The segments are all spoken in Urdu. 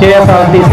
KSRTC,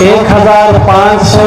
1500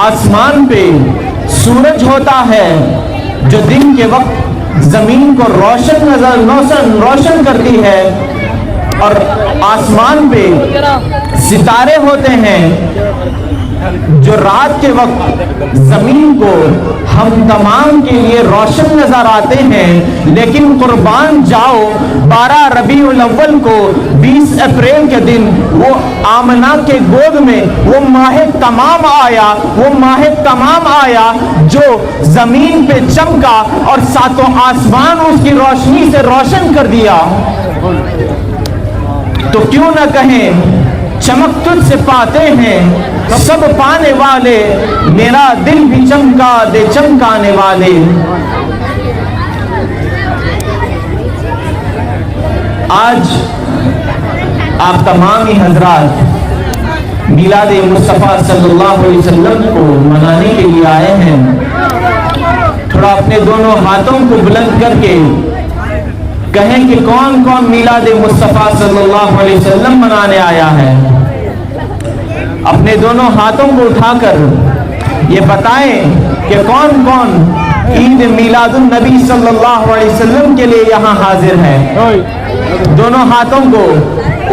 آسمان پہ سورج ہوتا ہے جو دن کے وقت زمین کو روشن کرتی ہے، اور آسمان پہ ستارے ہوتے ہیں جو رات کے وقت زمین کو ہم تمام کے لیے روشن نظر آتے ہیں۔ لیکن قربان جاؤ 12 ربیع الاول کو 20 اپریل کے دن وہ آمنہ کے گود میں وہ ماہ تمام آیا جو زمین پہ چمکا اور ساتوں آسمان اس کی روشنی سے روشن کر دیا۔ تو کیوں نہ کہیں چمک تجھ سے پاتے ہیں سب پانے والے، میرا دل بھی چمکا دے چمکانے والے۔ آج آپ تمام ہی حضرات میلاد مصطفیٰ صلی اللہ علیہ وسلم کو منانے کے لیے آئے ہیں۔ تھوڑا اپنے دونوں ہاتھوں کو بلند کر کے کہیں کہ کون کون میلاد مصطفیٰ صلی اللہ علیہ وسلم منانے آیا ہے۔ اپنے دونوں ہاتھوں کو اٹھا کر یہ بتائیں کہ کون کون عید میلاد النبی صلی اللہ علیہ وسلم کے لیے یہاں حاضر ہے۔ دونوں ہاتھوں کو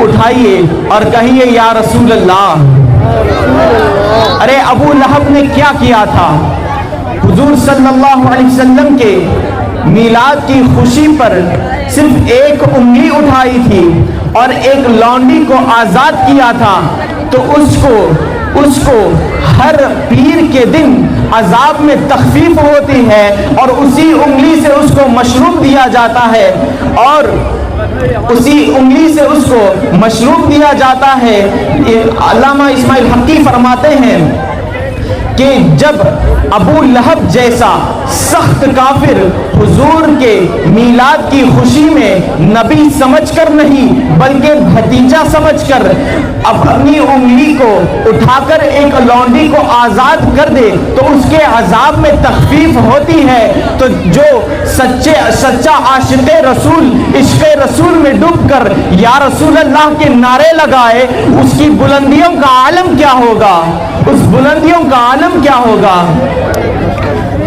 اٹھائیے اور کہیے یا رسول اللہ۔ ارے ابو لہب نے کیا کیا تھا؟ حضور صلی اللہ علیہ وسلم کے میلاد کی خوشی پر صرف ایک انگلی اٹھائی تھی اور ایک لونڈی کو آزاد کیا تھا، تو اس کو ہر پیر کے دن عذاب میں تخفیف ہوتی ہے اور اسی انگلی سے اس کو مشروب دیا جاتا ہے، اور اسی انگلی سے اس کو مشروب دیا جاتا ہے۔ علامہ اسماعیل حقی فرماتے ہیں کہ جب ابو لہب جیسا سخت کافر حضور کے میلاد کی خوشی میں نبی سمجھ کر نہیں بلکہ بھتیجا سمجھ کر اپنی انگلی کو اٹھا کر ایک لونڈی کو آزاد کر دے تو اس کے عذاب میں تخفیف ہوتی ہے، تو جو سچا عاشق رسول عشق رسول میں ڈوب کر یا رسول اللہ کے نعرے لگائے، اس کی بلندیوں کا عالم کیا ہوگا؟ اس بلندیوں کا عالم کیا ہوگا؟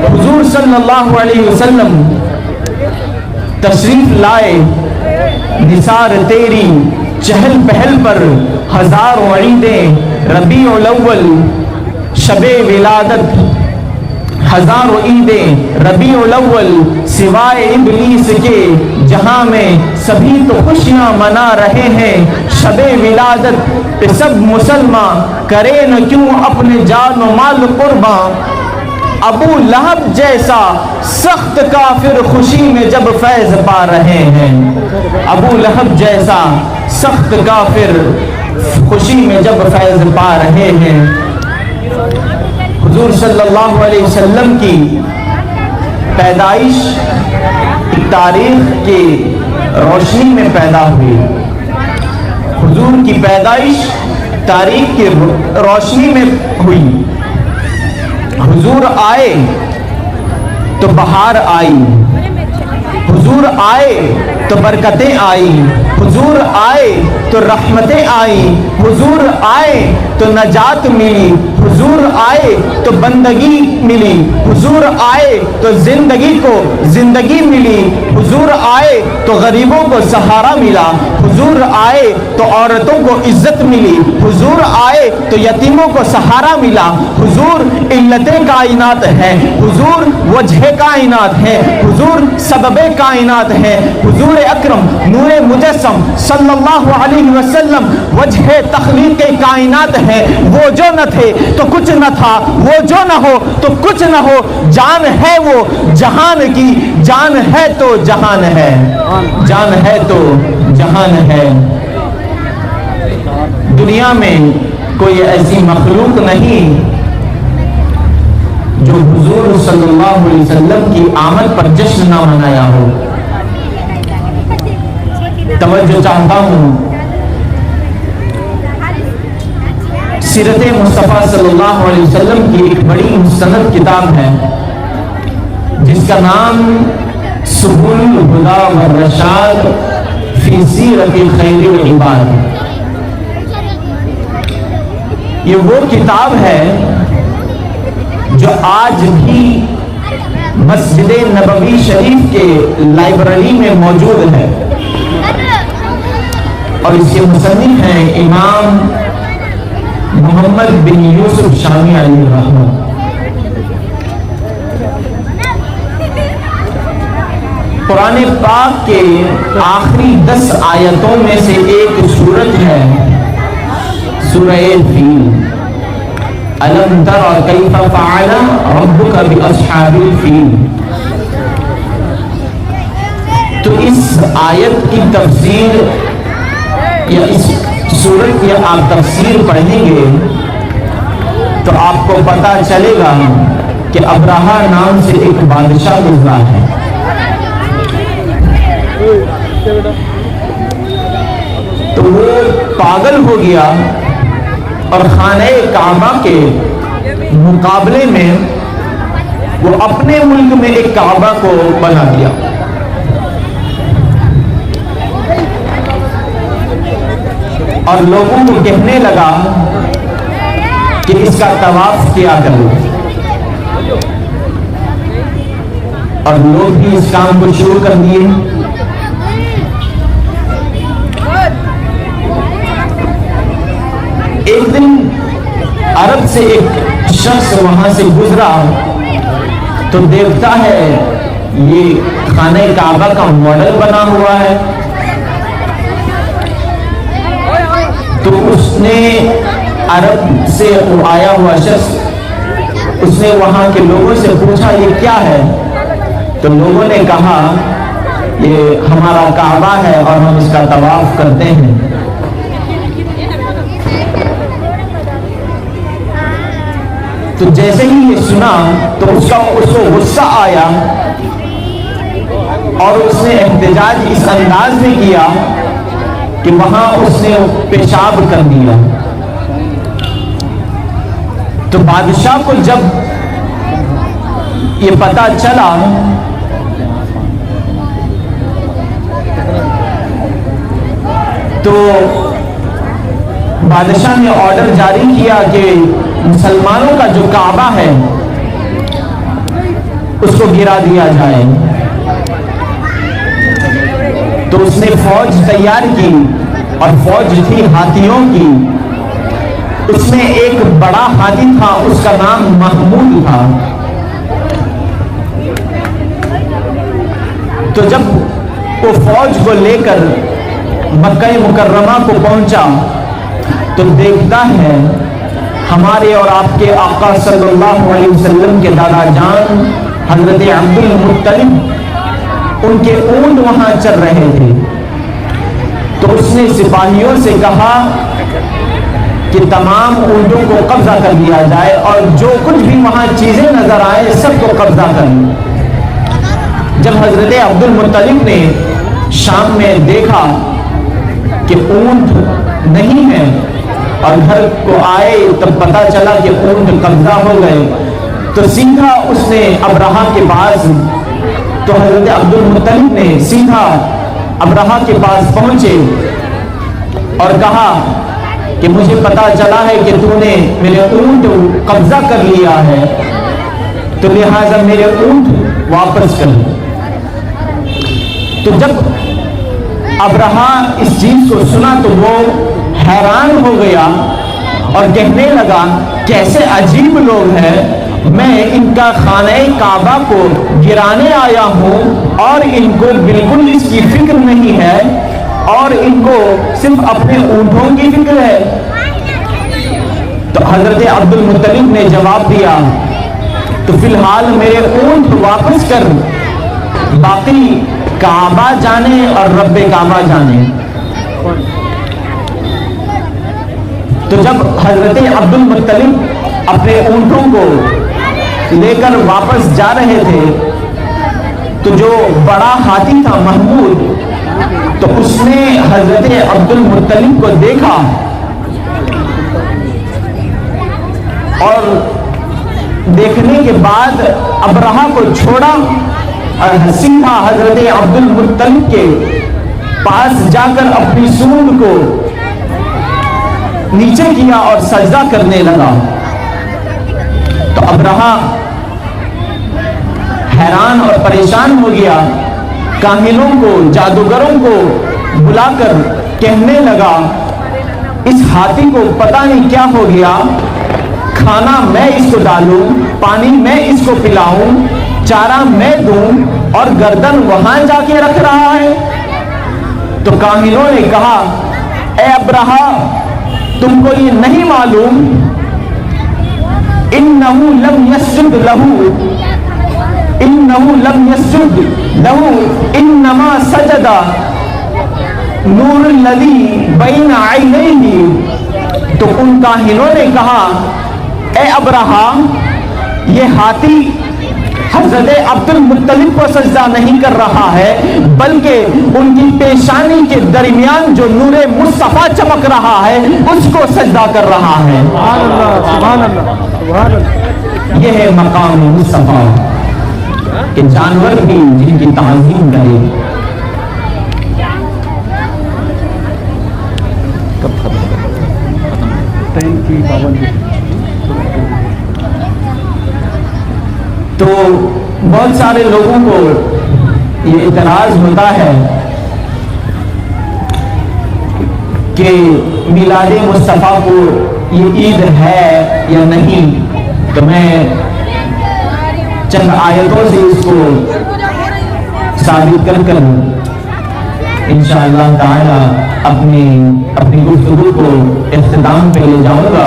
حضور صلی اللہ علیہ وسلم تشریف لائے، نثار تیری چہل پہل پر ہزاروں عیدیں، ربیع الاول شب ولادت ہزاروں عیدیں، ربیع الاول سوائے ابلیس کے جہاں میں سبھی تو خوشیاں منا رہے ہیں، شب ولادت پہ سب مسلمان کرے نہ کیوں اپنے جان و مال قربان۔ ابو لہب جیسا سخت کافر خوشی میں جب فیض پا رہے ہیں، ابو لہب جیسا سخت کافر خوشی میں جب فیض پا رہے ہیں۔ حضور صلی اللہ علیہ وسلم کی پیدائش تاریخ کی روشنی میں پیدا ہوئی۔ حضور کی پیدائش تاریخ کی روشنی میں ہوئی۔ حضور آئے تو بہار آئی، حضور آئے تو برکتیں آئی، حضور آئے تو رحمتیں آئی، حضور آئے تو نجات ملی، حضور آئے تو بندگی ملی، حضور آئے تو زندگی کو زندگی ملی، حضور آئے تو غریبوں کو سہارا ملا، حضور آئے تو عورتوں کو عزت ملی، حضور آئے تو یتیموں کو سہارا ملا۔ حضور علت کائنات ہے، حضور وجہ کائنات ہے، حضور سبب کائنات ہے، حضور اکرم نور مجسم صلی اللہ علیہ وسلم وجہ تخلیق کائنات ہے۔ وہ جو نہ تھے تو کچھ نہ تھا، وہ جو نہ ہو تو کچھ نہ ہو، جان ہے وہ جہان کی، جان ہے تو جہان ہے، جان ہے تو جہان ہے۔ دنیا میں کوئی ایسی مخلوق نہیں جو حضور صلی اللہ علیہ وسلم کی آمد پر جشن نہ منایا ہو۔ توجہ چاہتا ہوں، سیرت مصطفیٰ صلی اللہ علیہ وسلم کی ایک بڑی مستند کتاب ہے جس کا نام سبل الہدی والرشاد فی سیرت خیر العباد۔ یہ وہ کتاب ہے جو آج بھی مسجد نبوی شریف کے لائبریری میں موجود ہے، اور اس کے مصنف ہیں امام محمد بن یوسف شامی علیہ الرحمہ۔ قرآن پاک کے آخری 10 آیتوں میں سے ایک سورت ہے سورہ الفیل۔ أَلَمْ تَرَ كَيْفَ فَعَلَ رَبُّكَ بِأَصْحَابِ الْفِيلِ۔ تو اس آیت کی تفسیر یا اس سورت کی آپ تفسیر پڑھیں گے تو آپ کو پتہ چلے گا کہ ابرہہ نام سے ایک بادشاہ گزرا ہے۔ تو وہ پاگل ہو گیا اور خانہ کعبہ کے مقابلے میں وہ اپنے ملک میں ایک کعبہ کو بنا دیا۔ اور لوگوں کو کہنے لگا کہ اس کا طواف کیا کرو، اور لوگ بھی اس کام کو شروع کر دیے۔ ایک دن عرب سے ایک شخص وہاں سے گزرا تو دیکھتا ہے یہ خانہ کعبہ کا ماڈل بنا ہوا ہے، تو اس نے عرب سے آیا ہوا شخص اس نے وہاں کے لوگوں سے پوچھا یہ کیا ہے؟ تو لوگوں نے کہا یہ ہمارا کعبہ ہے اور ہم اس کا طواف کرتے ہیں۔ تو جیسے ہی یہ سنا تو اس کو غصہ آیا اور اس نے احتجاج اس انداز میں کیا کہ وہاں اس نے پیشاب کر دیا۔ تو بادشاہ کو جب یہ پتہ چلا تو بادشاہ نے آرڈر جاری کیا کہ مسلمانوں کا جو کعبہ ہے اس کو گرا دیا جائے۔ تو اس نے فوج تیار کی اور فوج تھی ہاتھیوں کی۔ اس میں ایک بڑا ہاتھی تھا، اس کا نام محمود تھا۔ تو جب وہ فوج کو لے کر مکہ مکرمہ کو پہنچا تو دیکھتا ہے ہمارے اور آپ کے آقا صلی اللہ علیہ وسلم کے دادا جان حضرت عبد المطلب ان کے اونٹ وہاں چل رہے تھے۔ تو اس نے سپاہیوں سے کہا کہ تمام اونٹوں کو قبضہ کر لیا جائے اور جو کچھ بھی وہاں چیزیں نظر آئے سب کو قبضہ کر لیا۔ جب حضرت عبد المطلب نے شام میں دیکھا کہ اونٹ نہیں ہے اور گھر کو آئے تب پتہ چلا کہ اونٹ قبضہ ہو گئے، تو سیدھا اس نے ابرہہ کے پاس، تو حضرت عبد المطلب نے سیدھا ابرہہ کے پاس پہنچے اور کہا کہ مجھے پتہ چلا ہے کہ تو نے میرے اونٹ قبضہ کر لیا ہے، تو لہٰذا میرے اونٹ واپس کر لیں۔ تو جب ابرہہ اس چیز کو سنا تو وہ حیران ہو گیا اور کہنے لگا کیسے عجیب لوگ ہیں، میں ان کا خانہ کعبہ کو گرانے آیا ہوں اور ان کو بالکل اس کی فکر نہیں ہے اور ان کو صرف اپنے اونٹوں کی فکر ہے۔ تو حضرت عبد المطلب نے جواب دیا تو فی الحال میرے اونٹ واپس کر، باقی کعبہ جانے اور رب کعبہ جانے۔ تو جب حضرت عبد المطلب اپنے اونٹوں کو لے کر واپس جا رہے تھے تو جو بڑا ہاتھی تھا محمود، تو اس نے حضرت عبد المطلب کو دیکھا اور دیکھنے کے بعد ابرہہ کو چھوڑا اور سیدھا حضرت عبد المطلب کے پاس جا کر اپنی سونڈ کو نیچے کیا اور سجدہ کرنے لگا۔ تو ابرہہ حیران اور پریشان ہو گیا، کاہنوں کو، جادوگروں کو بلا کر کہنے لگا اس ہاتھی کو پتہ نہیں کیا ہو گیا، کھانا میں اس کو ڈالوں، پانی میں اس کو پلاؤں، چارہ میں دوں اور گردن وہاں جا کے رکھ رہا ہے۔ تو کاہنوں نے کہا اے ابرہہ تم کو یہ نہیں معلوم انہو لم یسجد لہو انما سجد نور الذی بین عینیہ۔ تو ان کاہنوں نے کہا اے ابرہہ یہ ہاتھی حضرت عبد المطلب کو سجدہ نہیں کر رہا ہے بلکہ ان کی پیشانی کے درمیان جو نور مصطفیٰ چمک رہا ہے اس کو سجدہ کر رہا ہے۔ سبحان اللہ سبحان اللہ۔ یہ ہے مقام مصطفیٰ کہ جانور بھی جن کی تعظیم کرے۔ تو بہت سارے لوگوں کو یہ اعتراض ہوتا ہے کہ میلاد مصطفیٰ کو یہ عید ہے یا نہیں، تو میں چند آیتوں سے اس کو ثابت کر کر انشاءاللہ تعالی اپنی گفتگو کو اختتام پہ لے جاؤں گا۔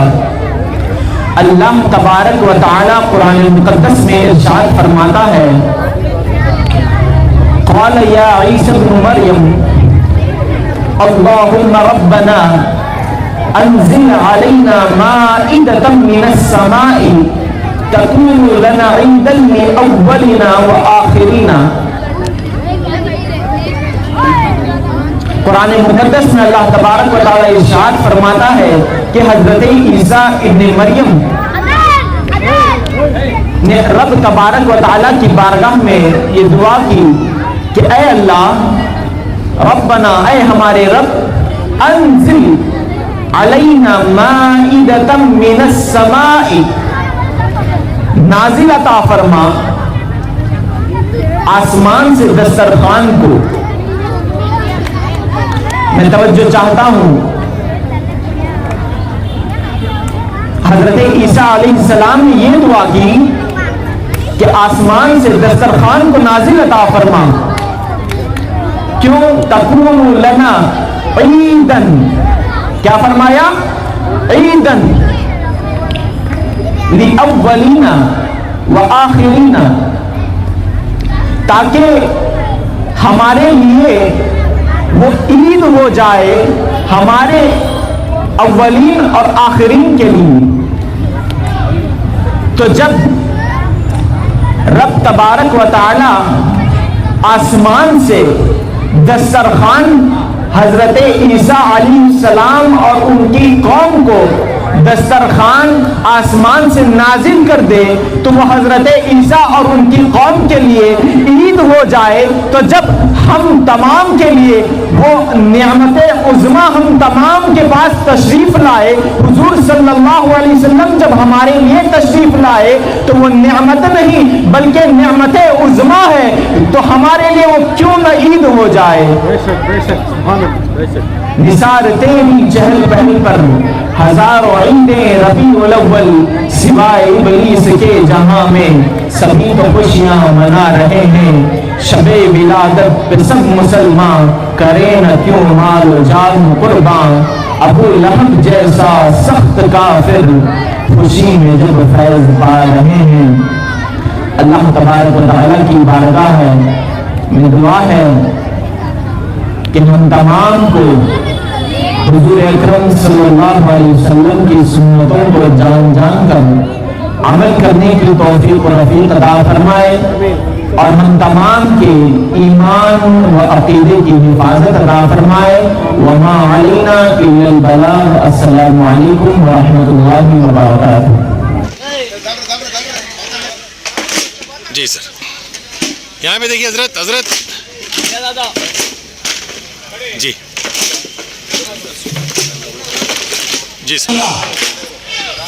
اللہ تبارک و تعالی قرآن مقدس میں ارشاد فرماتا ہے قال یا عیسی ابن مریم اللہم ربنا انزل علینا مائدۃ من السماء تکون لنا عیدا لأولنا وآخرنا۔ قرآن مقدس میں اللہ تبارک و تعالی ارشاد فرماتا ہے کہ حضرت عیسیٰ ابن مریم نے رب تبارک و تعالی کی بارگاہ میں یہ دعا کی کہ اے اللہ ربنا، اے ہمارے رب، انزل علینا مائدۃ من السماء، نازل عطا فرما آسمان سے دسترخوان کو۔ میں توجہ چاہتا ہوں، حضرت عیسیٰ علیہ السلام نے یہ دعا کی کہ آسمان سے دسترخوان کو نازل عطا فرما، کیوں؟ تکون لنا عیدن، کیا فرمایا؟ عیدن لأولینا وآخرینا، تاکہ ہمارے لیے وہ عید ہو جائے ہمارے اولین اور آخرین کے لیے۔ تو جب رب تبارک و تعالی آسمان سے دسترخوان حضرت عیسیٰ علیہ السلام اور ان کی قوم کو دسترخوان آسمان سے نازل کر دے تو وہ حضرت عیسیٰ اور ان کی قوم کے لیے عید ہو جائے، تو جب ہم تمام کے لیے وہ نعمت عظمیٰ ہم تمام کے پاس تشریف لائے، حضور صلی اللہ علیہ وسلم جب ہمارے لیے تشریف لائے تو وہ نعمت نہیں بلکہ نعمت عظمیٰ ہے، تو ہمارے لیے وہ کیوں نہ عید ہو جائے۔ نثار تیری چہل پہل پر ہزاروں عیدیں ربیع الاول، سوائے ابلیس کے جہاں میں سبھی تو خوشیاں منا رہے ہیں، شب ولادت پہ سب مسلمان کرے نہ کیوں مال و جان قربان، ابو لہب جیسا سخت کافر خوشی میں جب فیض پا رہے ہیں۔ اللہ تبارک و تعالیٰ کی بارگاہ ہے، میری دعا ہے کہ ہم تمام کو حضور اکرم صلی اللہ علیہ وسلم کی سنتوں کو جان جان کر عمل کرنے کی توفیق و رفیق عطا فرمائے، اور ہم تمام کے ایمان و عقیدے کی حفاظت عطا فرمائے۔ وما علینا الا البلاغ۔ السلام علیکم ورحمۃ اللہ وبرکاتہ۔ جی سر، یہاں پہ دیکھیے حضرت جی جی سر۔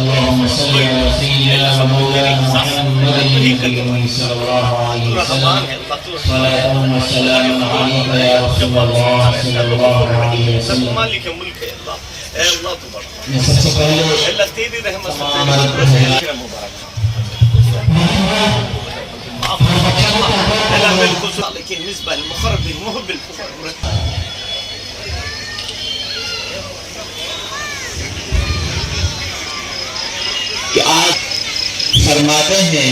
اللهم صل على سيدنا ومولانا محمد النبي صلى الله عليه وسلم صلاة وسلام عليك يا رسول الله صلى الله عليه وسلم مالك ملك الله الله تبارك سب سے پہلے الله تيدي رحمت الله بالخصوص لكن بالنسبه للمخرب المهب الفقر کہ آج فرماتے ہیں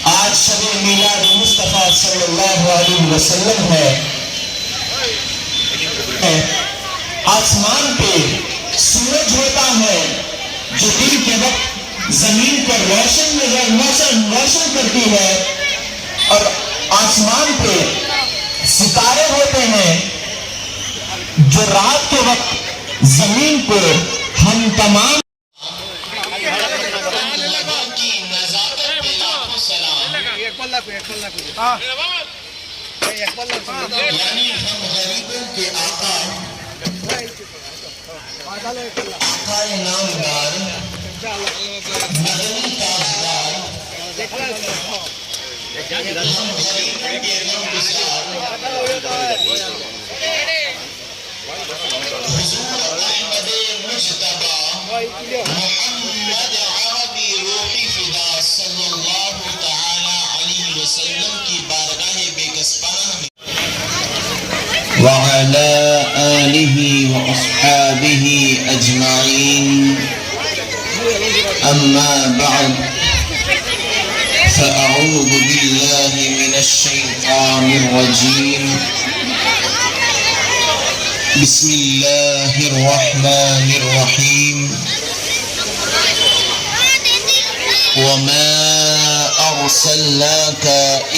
آج شب میلاد مصطفیٰ صلی اللہ علیہ وسلم ہے۔ آسمان پہ سورج ہوتا ہے جو دن کے وقت زمین پر روشن کرتی ہے، اور آسمان پہ ستارے ہوتے ہیں جو رات کے وقت زمین کو ہم تمام یعنی ہم غریبوں کے آقا نامدار مدنی تاجدار ہم غریبوں کے نامگزار حضور احمد مجتبی محمد عربی روحی فدا صلی اللہ تعالی علیہ وسلم کی بارگاہ بے کسبانہ میں وعلى آله وأصحابه أجمعين أما بعد فأعوذ بالله من الشيطان الرجيم بسم الله الرحمن الرحيم وما أرسلناك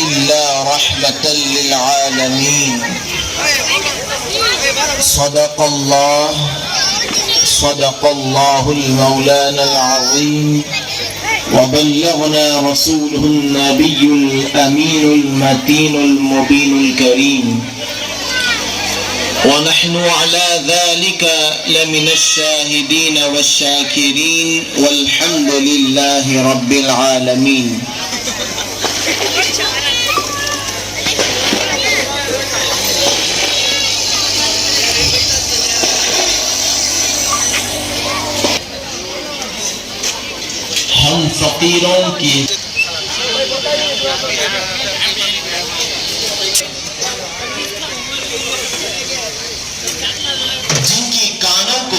إلا رحمة للعالمين صدق الله المولانا العظيم وبلغنا رسوله النبي الأمين المتين المبين الكريم ونحن على ذلك لمن الشاهدين والشاكرين والحمد لله رب العالمين ہم فقیروں کی جن کی کانوں کو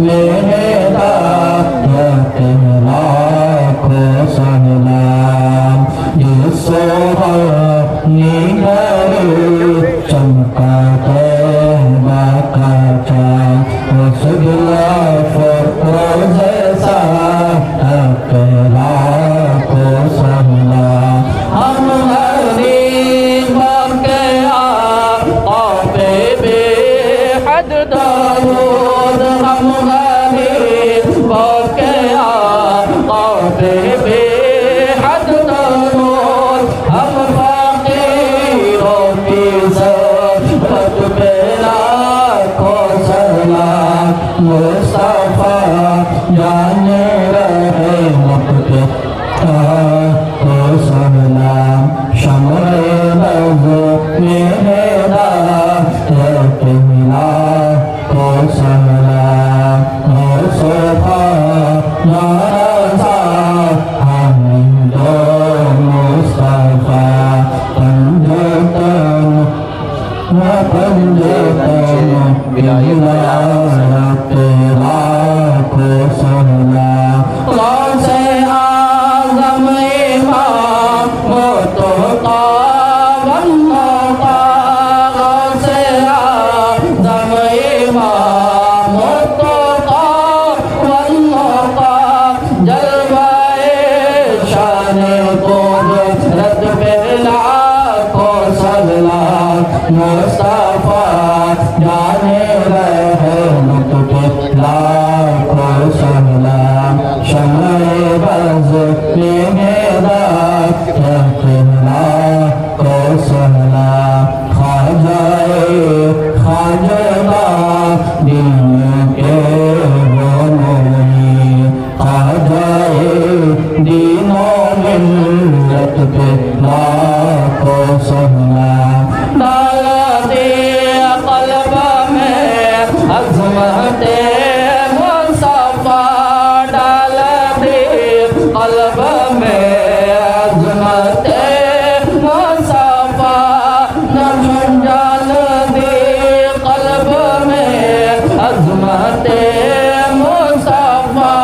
میرے ہدایت لاکھوں سلام یہ سوہنی گھڑی چمکا طیبہ کا چاند اس غلاف روز ساعت لاکھوں سلام ہم غریبوں کے آقا پہ بے حد درود ہم غریبوں کے آقا پہ بے حد درود ہم فقیروں کی ضرورت پہ لاکھوں سلام مصطفیٰ جانے رحمت کے لاکھوں سلام شمع بز میں ہدایت لاکھوں سلام مصطفیٰ یا رضا حمید و مصطفیٰ پنجتن ولایت لاکھوں سلام غوث اعظم امام مرتضیٰ غوث اعظم امام مرتضیٰ جلوہ شان قدرت پہ لاکھوں سلام مصطفیٰ جانے رحمت کے لاکھوں سلام شمع بز میں ہدایت لاکھوں سلام خواجہ دین کے وہ نوری خواجہ دین و ملت پہ لاکھوں سلام ڈالا دے قلب میں عظمت مصطفیٰ ڈالا دے قلب میں عظمت مصطفیٰ ڈال دے قلب میں عظمت مصطفیٰ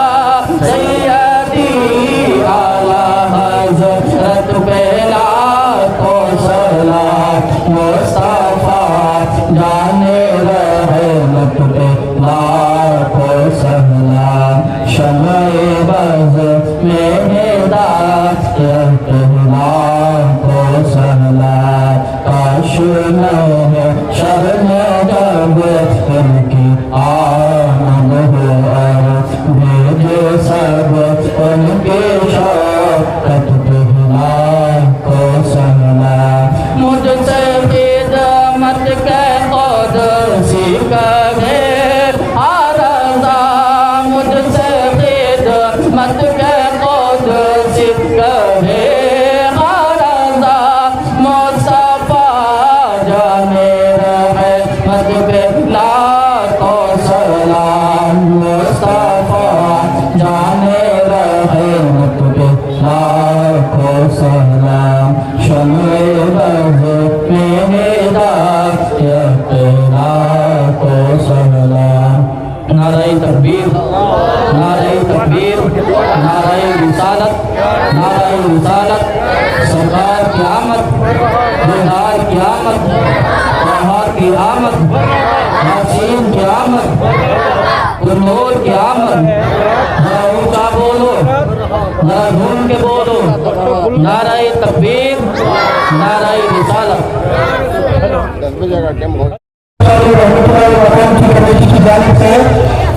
سیدی اعلیٰ حضرت پہ لاکھوں سلام مصطفیٰ جانے رحمت پہ لاکھوں سلام شمع بز میں ہدایت لاکھوں سلام کاش میں شرم جب ان کی آمد ہو بھیجے سب ان کی شوقت پہ لاکھوں سلام مجھ سے خدمت کے قدر سیکھے رضا مجھ سے خدمت کے قدر سیکھے رضا مصطفیٰ جانے رحمت پہ لاکھوں سلام مصطفیٰ جانے رحمت پہ لاکھوں سلام شمع بز میں ہدایت لاکھوں سلام نعرہ تکبیر نعرہ تکبیر نعرہ رسالت سرکار کی آمد دیدار کی آمد بہار کی آمد یاسین کی آمد نور کی آمد ذرا اونچا بولو ذرا جھوم کے بولو نعرہ تکبیر نعرہ رسالت کی جانب سے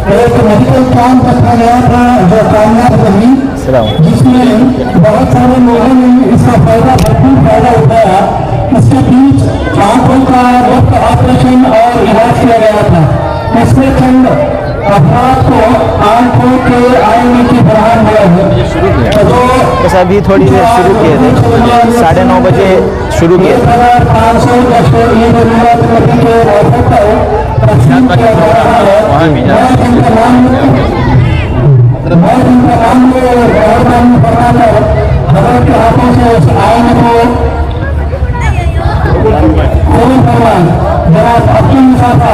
ایک میڈیکل کیمپ رکھا گیا تھا جو کامیاب رہی جس میں بہت سارے لوگوں نے اس کا بھرپور فائدہ اٹھایا اس کے بیچ آنکھوں کا مفت آپریشن اور علاج کیا گیا تھا اس میں چند افراد کو آنکھوں کے آئینے کی فراہم ہوا ہے بس ابھی تھوڑی دیر شروع کیے تھے 9:30 بجے شروع کیے تھے حضرت کے ہاتھوں سے اس آئینے کو جناب عبد الصافہ